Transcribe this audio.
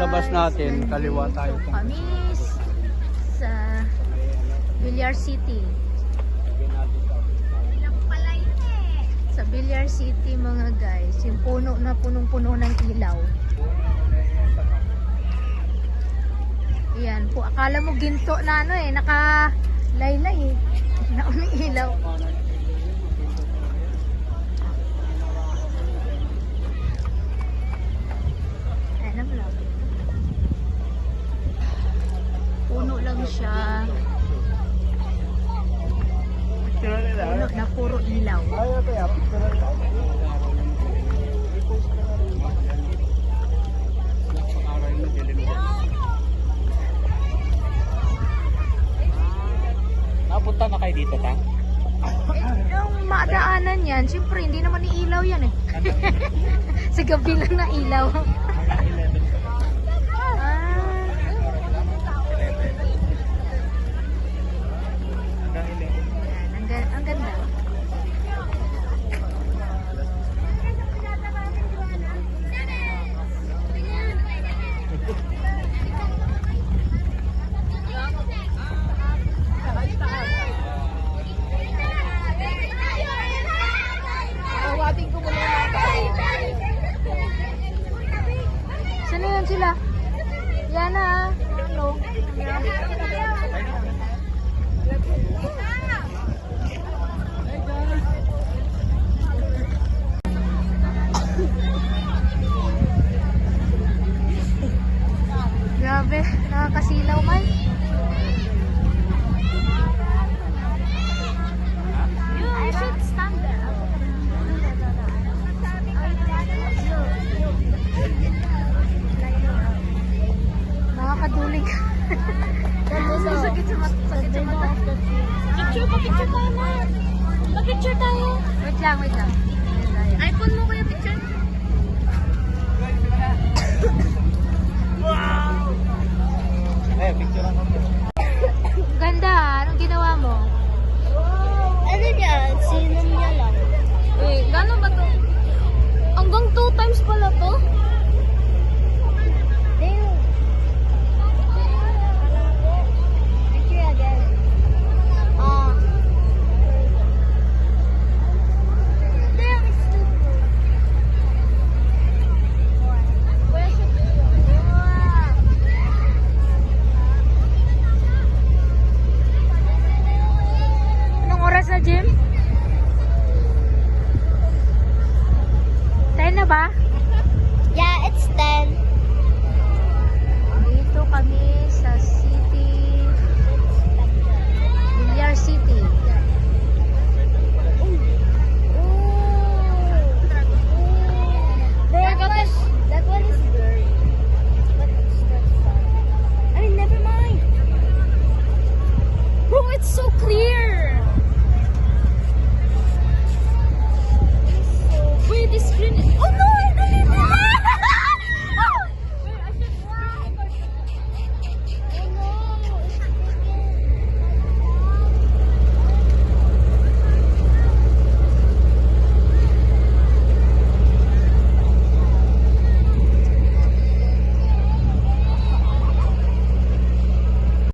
paglabas natin, kaliwa tayo. Kami sa Villar City. Sa Villar City mga guys, yung puno na punong-puno ng ilaw. Ayan po, akala mo ginto na ano eh, naka-laylay eh, na umiilaw. Ayan na lang. Puno lang siya. Puno na puro ilaw. Napunta na kayo dito, ta? Yung madaanan yan, siyempre hindi naman iilaw yan eh. Sa gabi lang na ilaw. Ang ganda. Awatin ko muna yung saan na yan sila? Yan na. Ano? Grabe, nakakasilaw man. You should stand there. Nakakadulig. Sakit sa mata. Picture tayo na. Picture tayo. Wait lang. iPhone mo kuya picture.